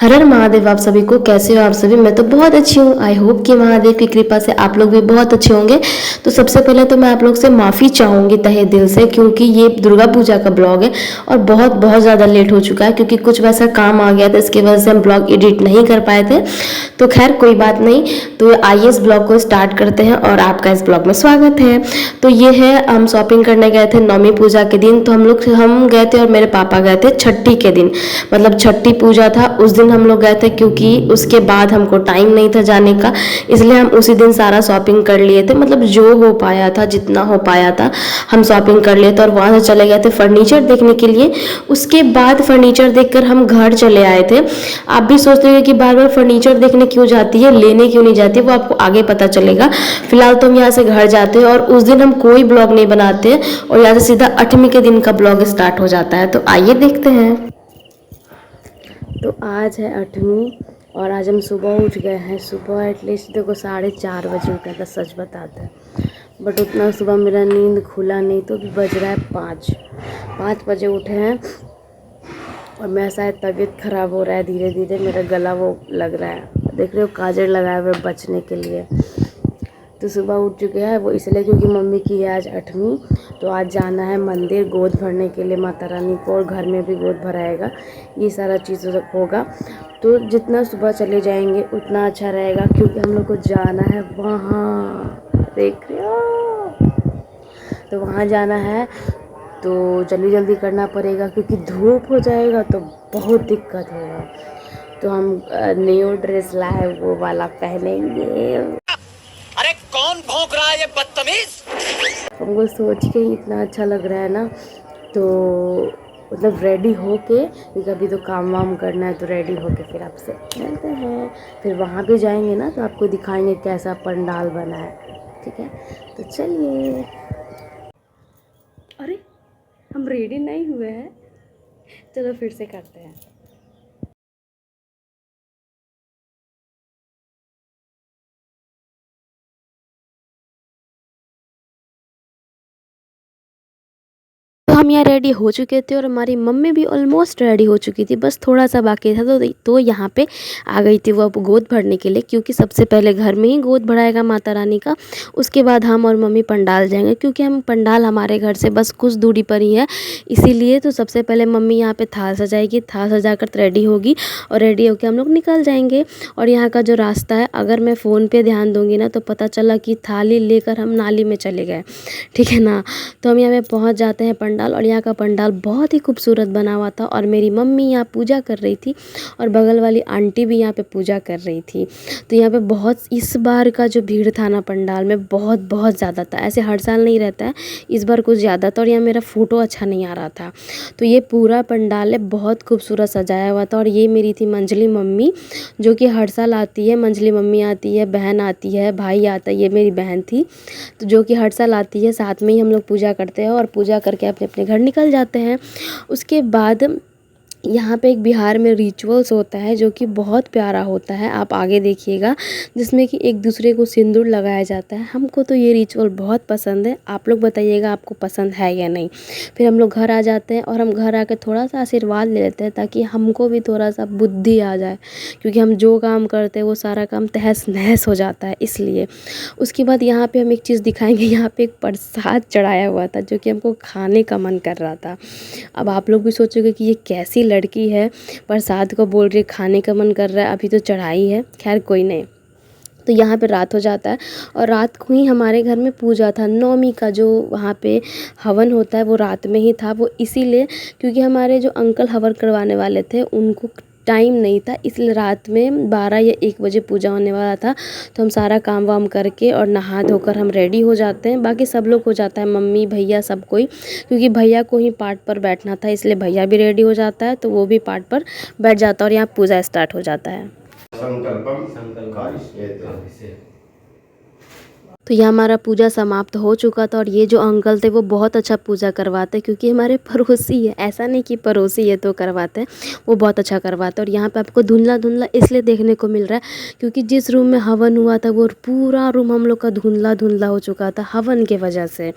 हर हर महादेव। आप सभी को कैसे हो आप सभी? मैं तो बहुत अच्छी हूँ। आई होप कि महादेव की कृपा से आप लोग भी बहुत अच्छे होंगे। तो सबसे पहले तो मैं आप लोग से माफ़ी चाहूँगी तहे दिल से, क्योंकि ये दुर्गा पूजा का ब्लॉग है और बहुत बहुत ज़्यादा लेट हो चुका है, क्योंकि कुछ वैसा काम आ गया था, इसकी वजह से हम ब्लॉग एडिट नहीं कर पाए थे। तो खैर कोई बात नहीं। तो आइए इस ब्लॉग को स्टार्ट करते हैं और आपका इस ब्लॉग में स्वागत है। तो ये है, हम शॉपिंग करने गए थे नवमी पूजा के दिन। तो हम गए थे और मेरे पापा गए थे छठी के दिन, मतलब छठी पूजा था उस दिन हम लोग गए थे, क्योंकि उसके बाद हमको टाइम नहीं था जाने का, इसलिए हम उसी दिन सारा शॉपिंग कर लिए थे। मतलब जो हो पाया था, जितना हो पाया था हम शॉपिंग कर लिए थे और वहाँ से चले गए थे फर्नीचर देखने के लिए। उसके बाद फर्नीचर देखकर हम घर चले आए थे। आप भी सोचते हो कि बार बार फर्नीचर देखने क्यों जाती है, लेने क्यों नहीं जाती, वो आपको आगे पता चलेगा। फिलहाल तो हम यहाँ से घर जाते हैं और उस दिन हम कोई ब्लॉग नहीं बनाते और यहाँ से सीधा 8वीं के दिन का ब्लॉग स्टार्ट हो जाता है। तो आइए देखते हैं। तो आज है 8वीं और आज हम सुबह उठ गए हैं। सुबह एटलीस्ट देखो 4:30 बजे उठा था, सच बताते हैं। बट उतना सुबह मेरा नींद खुला नहीं, तो अभी बज रहा है 5 बजे उठे हैं। और मेरा शायद तबीयत ख़राब हो रहा है धीरे धीरे, मेरा गला वो लग रहा है, देख रहे हो काजल लगाए हुए बचने के लिए। तो सुबह उठ चुके हैं वो इसलिए क्योंकि मम्मी की है आज 8वीं। तो आज जाना है मंदिर गोद भरने के लिए माता रानी को, और घर में भी गोद भराएगा, ये सारा चीज़ होगा। तो जितना सुबह चले जाएंगे उतना अच्छा रहेगा, क्योंकि हम लोग को जाना है वहाँ, देख रहे हो, तो वहाँ जाना है। तो जल्दी जल्दी करना पड़ेगा, क्योंकि धूप हो जाएगा तो बहुत दिक्कत होगा। तो हम न्यू ड्रेस लाए, वो वाला पहनेंगे। अरे कौन भौंक रहा है ये बदतमीज। हमको सोच के ही इतना अच्छा लग रहा है ना। तो मतलब रेडी होके, क्योंकि अभी तो काम वाम करना है, तो रेडी होके फिर आपसे मिलते हैं। फिर वहाँ पे जाएंगे ना तो आपको दिखाएंगे कैसा पंडाल बना है, ठीक है? तो चलिए। अरे हम रेडी नहीं हुए हैं, चलो फिर से करते हैं। तो हम यहाँ रेडी हो चुके थे और हमारी मम्मी भी ऑलमोस्ट रेडी हो चुकी थी, बस थोड़ा सा बाकी था। तो यहाँ पे आ गई थी वो अब गोद भरने के लिए, क्योंकि सबसे पहले घर में ही गोद भराएगा माता रानी का, उसके बाद हम और मम्मी पंडाल जाएंगे, क्योंकि हम पंडाल हमारे घर से बस कुछ दूरी पर ही है, इसीलिए। तो सबसे पहले मम्मी यहाँ पे थाल सजाएगी, थाल सजा कर रेडी होगी और रेडी होकर हम लोग निकल जाएंगे। और यहाँ का जो रास्ता है, अगर मैं फ़ोन पर ध्यान दूँगी ना तो पता चला कि थाली लेकर हम नाली में चले गए, ठीक है ना। तो हम यहाँ पे पहुँच जाते हैं पंडाल, और यहाँ का पंडाल बहुत ही खूबसूरत बना हुआ था। और मेरी मम्मी यहाँ पूजा कर रही थी और बगल वाली आंटी भी यहाँ पे पूजा कर रही थी। तो यहाँ पे बहुत, इस बार का जो भीड़ था ना पंडाल में, बहुत बहुत ज़्यादा था। ऐसे हर साल नहीं रहता है, इस बार कुछ ज़्यादा था। और यहाँ मेरा फ़ोटो अच्छा नहीं आ रहा था। तो ये पूरा पंडाल है बहुत खूबसूरत सजाया हुआ था। और ये मेरी थी मंजली मम्मी, जो कि हर साल आती है। मंजली मम्मी आती है, बहन आती है, भाई आता है, ये मेरी बहन थी, तो जो कि हर साल आती है। साथ में ही हम लोग पूजा करते हैं और पूजा करके अपने अपने घर निकल जाते हैं। उसके बाद यहाँ पे एक बिहार में रिचुअल्स होता है जो कि बहुत प्यारा होता है, आप आगे देखिएगा, जिसमें कि एक दूसरे को सिंदूर लगाया जाता है। हमको तो ये रिचुअल बहुत पसंद है, आप लोग बताइएगा आपको पसंद है या नहीं। फिर हम लोग घर आ जाते हैं और हम घर आकर थोड़ा सा आशीर्वाद ले लेते हैं, ताकि हमको भी थोड़ा सा बुद्धि आ जाए, क्योंकि हम जो काम करते हैं वो सारा काम तहस नहस हो जाता है, इसलिए। उसके बाद यहाँ पे हम एक चीज़ दिखाएंगे, यहाँ पे एक प्रसाद चढ़ाया हुआ था जो कि हमको खाने का मन कर रहा था। अब आप लोग भी सोचोगे कि ये कैसी लड़की है, प्रसाद को बोल रही है खाने का मन कर रहा है, अभी तो चढ़ाई है। खैर कोई नहीं। तो यहाँ पे रात हो जाता है और रात को ही हमारे घर में पूजा था। नवमी का जो वहाँ पे हवन होता है वो रात में ही था, वो इसीलिए क्योंकि हमारे जो अंकल हवन करवाने वाले थे उनको टाइम नहीं था, इसलिए रात में 12 या 1 बजे पूजा होने वाला था। तो हम सारा काम वाम करके और नहा धोकर हम रेडी हो जाते हैं। बाकी सब लोग हो जाता है, मम्मी भैया सब कोई, क्योंकि भैया को ही पार्ट पर बैठना था, इसलिए भैया भी रेडी हो जाता है, तो वो भी पार्ट पर बैठ जाता है और यहाँ पूजा स्टार्ट हो जाता है। संकल्पम करिष्येत्। तो यह हमारा पूजा समाप्त हो चुका था और ये जो अंकल थे वो बहुत अच्छा पूजा करवाते हैं, क्योंकि हमारे पड़ोसी है, ऐसा नहीं कि पड़ोसी है तो करवाते हैं, वो बहुत अच्छा करवाते हैं। और यहाँ पे आपको धुंधला धुंधला इसलिए देखने को मिल रहा है क्योंकि जिस रूम में हवन हुआ था वो पूरा रूम हम लोग का धुंधला धुंधला हो चुका था हवन के वजह से।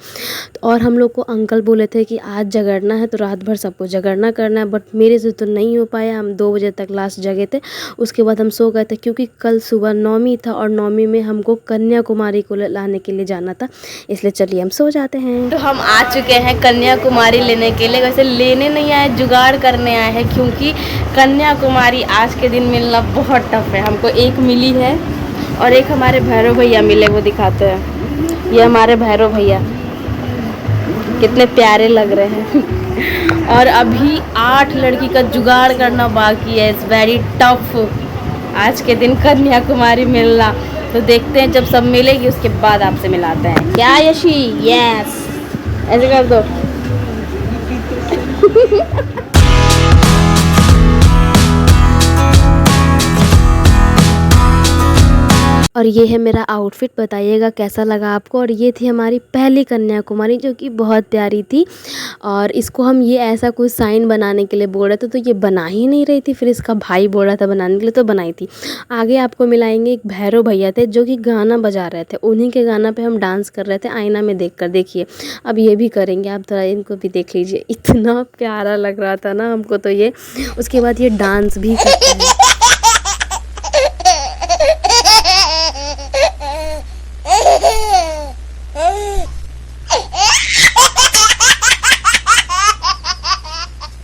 और हम लोग को अंकल बोले थे कि आज जगरना है तो रात भर सबको जगरना करना है, बट मेरे से तो नहीं हो पाया। हम 2 बजे तक लास्ट जगे थे, उसके बाद हम सो गए थे क्योंकि कल सुबह नौमी था और नौमी में हमको कन्याकुमारी को लाने के लिए जाना था, इसलिए चलिए हम सो जाते हैं। तो हम आ चुके हैं कन्याकुमारी लेने के लिए। वैसे लेने नहीं आए, जुगाड़ करने आए हैं, क्योंकि कन्याकुमारी आज के दिन मिलना बहुत टफ है। हमको एक मिली है और एक हमारे भैरव भैया मिले, वो दिखाते हैं। ये हमारे भैरव भैया कितने प्यारे लग रहे हैं। और अभी 8 लड़की का जुगाड़ करना बाकी है। इट्स वेरी टफ आज के दिन कन्याकुमारी मिलना। तो देखते हैं, जब सब मिलेगी उसके बाद आपसे मिलाते हैं। क्या यशी? यस, ऐसे कर दो। और ये है मेरा आउटफिट, बताइएगा कैसा लगा आपको। और ये थी हमारी पहली कन्याकुमारी जो कि बहुत प्यारी थी। और इसको हम ये ऐसा कुछ साइन बनाने के लिए बोल रहे थे तो ये बना ही नहीं रही थी, फिर इसका भाई बोल रहा था बनाने के लिए तो बनाई थी। आगे आपको मिलाएंगे, एक भैरव भैया थे जो कि गाना बजा रहे थे, उन्हीं के गाना पे हम डांस कर रहे थे आईना में देख कर। देखिए अब ये भी करेंगे, आप थोड़ा इनको भी देख लीजिए, इतना प्यारा लग रहा था ना हमको तो ये। उसके बाद ये डांस भी करते हैं।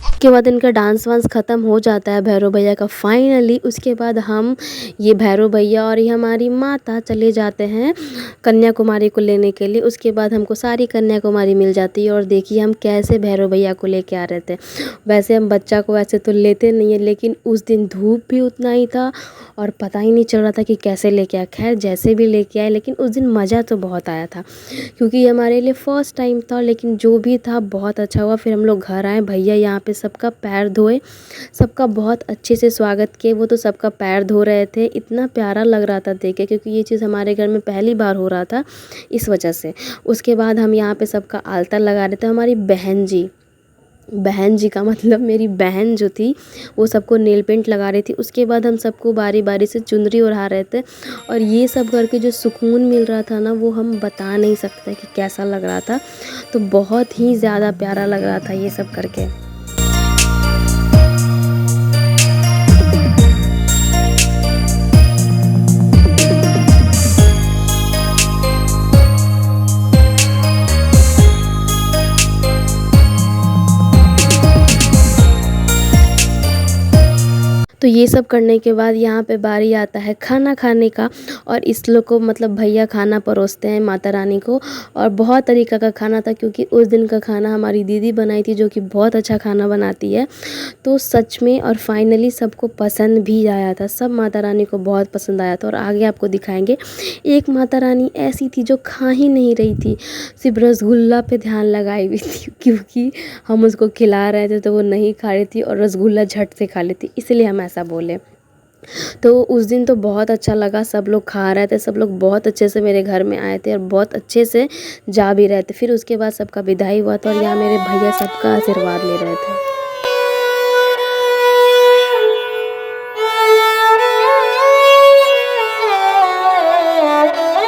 उसके बाद इनका डांस वांस ख़त्म हो जाता है भैरव भैया का फाइनली। उसके बाद हम ये भैरव भैया और ये हमारी माता चले जाते हैं कन्याकुमारी को लेने के लिए। उसके बाद हमको सारी कन्याकुमारी मिल जाती है। और देखिए हम कैसे भैरव भैया को लेके आ रहे थे। वैसे हम बच्चा को वैसे तो लेते नहीं है, लेकिन उस दिन धूप भी उतना ही था और पता ही नहीं चल रहा था कि कैसे लेके आए। खैर जैसे भी लेके आए, लेकिन उस दिन मज़ा तो बहुत आया था क्योंकि ये हमारे लिए फ़र्स्ट टाइम था, लेकिन जो भी था बहुत अच्छा हुआ। फिर हम लोग घर आए, भैया यहाँ पे सबका पैर धोए, सबका बहुत अच्छे से स्वागत किए। वो तो सबका पैर धो रहे थे, इतना प्यारा लग रहा था देख के, क्योंकि ये चीज़ हमारे घर में पहली बार हो रहा था इस वजह से। उसके बाद हम यहाँ पे सबका आलता लगा रहे थे। हमारी बहन जी का मतलब मेरी बहन जो थी वो सबको नेल पेंट लगा रही थी। उसके बाद हम सबको बारी बारी से चुनरी ओढ़ा रहे थे। और ये सब करके जो सुकून मिल रहा था ना वो हम बता नहीं सकते कि कैसा लग रहा था। तो बहुत ही ज़्यादा प्यारा लग रहा था ये सब करके। तो ये सब करने के बाद यहाँ पे बारी आता है खाना खाने का। और इस लोग को मतलब भैया खाना परोसते हैं माता रानी को। और बहुत तरीक़ा का खाना था क्योंकि उस दिन का खाना हमारी दीदी बनाई थी जो कि बहुत अच्छा खाना बनाती है। तो सच में और फाइनली सबको पसंद भी आया था, सब माता रानी को बहुत पसंद आया था। और आगे आपको दिखाएंगे, एक माता रानी ऐसी थी जो खा ही नहीं रही थी, सिर्फ रसगुल्ला पे ध्यान लगाई हुई थी क्योंकि हम उसको खिला रहे थे तो वो नहीं खा रही थी और रसगुल्ला झट से खा लेती, इसलिए हम ऐसा बोले। तो उस दिन तो बहुत अच्छा लगा, सब लोग खा रहे थे, सब लोग बहुत अच्छे से मेरे घर में आए थे और बहुत अच्छे से जा भी रहे थे। फिर उसके बाद सबका विदाई हुआ था और यहाँ मेरे भैया सबका आशीर्वाद ले रहे थे।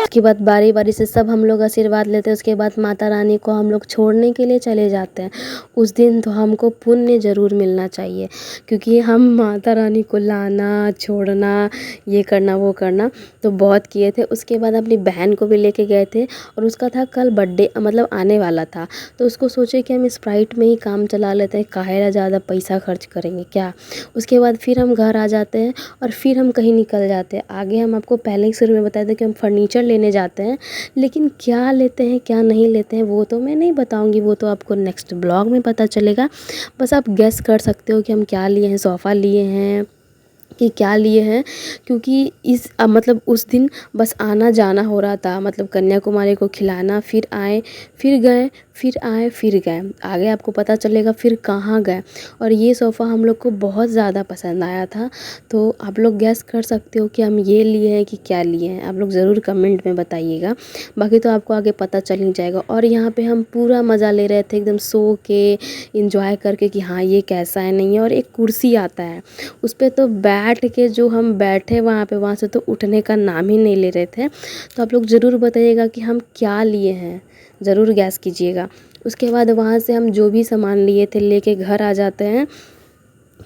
उसके बाद बारी बारी से सब हम लोग आशीर्वाद लेते हैं। उसके बाद माता रानी को हम लोग छोड़ने के लिए चले जाते हैं। उस दिन तो हमको पुण्य ज़रूर मिलना चाहिए क्योंकि हम माता रानी को लाना, छोड़ना, ये करना वो करना तो बहुत किए थे। उसके बाद अपनी बहन को भी लेके गए थे और उसका था कल बर्थडे, मतलब आने वाला था। तो उसको सोचे कि हम स्प्राइट में ही काम चला लेते हैं, काहे ज़्यादा पैसा खर्च करेंगे क्या। उसके बाद फिर हम घर आ जाते हैं और फिर हम कहीं निकल जाते हैं। आगे हम आपको पहले ही शुरू में बताए थे कि हम फर्नीचर लेने जाते हैं, लेकिन क्या लेते हैं क्या नहीं लेते हैं वो तो मैं नहीं बताऊंगी, वो तो आपको नेक्स्ट ब्लॉग में पता चलेगा। बस आप गेस कर सकते हो कि हम क्या लिए हैं, सोफ़ा लिए हैं कि क्या लिए हैं, क्योंकि मतलब उस दिन बस आना जाना हो रहा था, मतलब कन्याकुमारी को खिलाना, फिर आए, फिर गए, फिर आए फिर गए, आगे आपको पता चलेगा फिर कहाँ गए। और ये सोफ़ा हम लोग को बहुत ज़्यादा पसंद आया था। तो आप लोग गैस कर सकते हो कि हम ये लिए हैं कि क्या लिए हैं, आप लोग ज़रूर कमेंट में बताइएगा। बाकी तो आपको आगे पता चल ही जाएगा। और यहाँ पे हम पूरा मज़ा ले रहे थे एकदम सो के इंजॉय करके कि हाँ ये कैसा है नहीं है। और एक कुर्सी आता है उस पर तो बैठ के जो हम बैठे वहाँ पे, वहाँ से तो उठने का नाम ही नहीं ले रहे थे। तो आप लोग ज़रूर बताइएगा कि हम क्या लिए हैं, ज़रूर गैस कीजिएगा। उसके बाद वहाँ से हम जो भी सामान लिए थे लेके घर आ जाते हैं,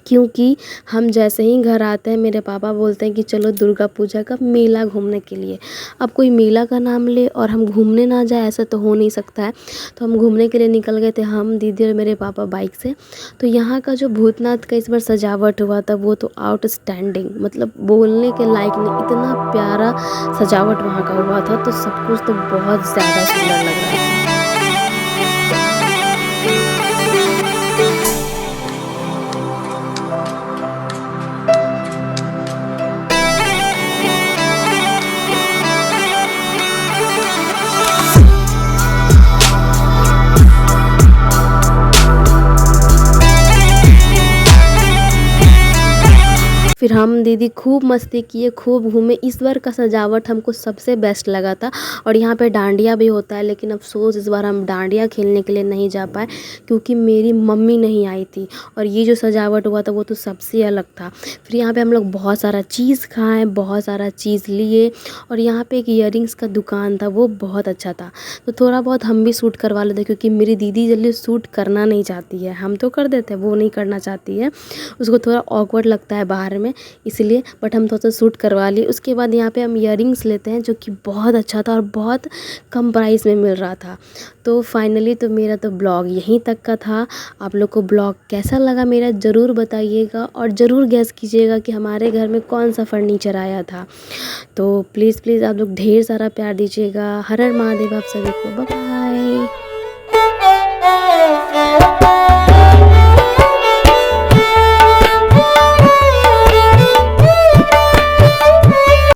क्योंकि हम जैसे ही घर आते हैं मेरे पापा बोलते हैं कि चलो दुर्गा पूजा का मेला घूमने के लिए। अब कोई मेला का नाम ले और हम घूमने ना जाए, ऐसा तो हो नहीं सकता है। तो हम घूमने के लिए निकल गए थे, हम, दीदी और मेरे पापा बाइक से। तो यहाँ का जो भूतनाथ का इस बार सजावट हुआ था वो तो आउटस्टैंडिंग, मतलब बोलने के लायक नहीं, इतना प्यारा सजावट वहाँ का हुआ था। तो सब कुछ तो बहुत ज़्यादा सुंदर लग रहा था। फिर हम दीदी खूब मस्ती किए, खूब घूमे। इस बार का सजावट हमको सबसे बेस्ट लगा था। और यहाँ पे डांडिया भी होता है, लेकिन अफसोस इस बार हम डांडिया खेलने के लिए नहीं जा पाए क्योंकि मेरी मम्मी नहीं आई थी। और ये जो सजावट हुआ था वो तो सबसे अलग था। फिर यहाँ पे हम लोग बहुत सारा चीज़ खाएँ, बहुत सारा चीज़ लिए। और यहाँ पे एक ईयरिंग्स का दुकान था, वो बहुत अच्छा था। तो थोड़ा बहुत हम भी शूट करवा लेते क्योंकि मेरी दीदी जल्दी शूट करना नहीं चाहती है। हम तो कर देते हैं, वो नहीं करना चाहती है, उसको थोड़ा ऑकवर्ड लगता है बाहर में, इसलिए। बट हम थोड़ा सा शूट करवा लिए। उसके बाद यहाँ पे हम ईयरिंग्स लेते हैं जो कि बहुत अच्छा था और बहुत कम प्राइस में मिल रहा था। तो फाइनली तो मेरा तो ब्लॉग यहीं तक का था। आप लोग को ब्लॉग कैसा लगा मेरा ज़रूर बताइएगा और ज़रूर गैस कीजिएगा कि हमारे घर में कौन सा फर्नीचर आया था। तो प्लीज़ प्लीज़ आप लोग ढेर सारा प्यार दीजिएगा। हर हर महादेव आप सभी को। Bye bye.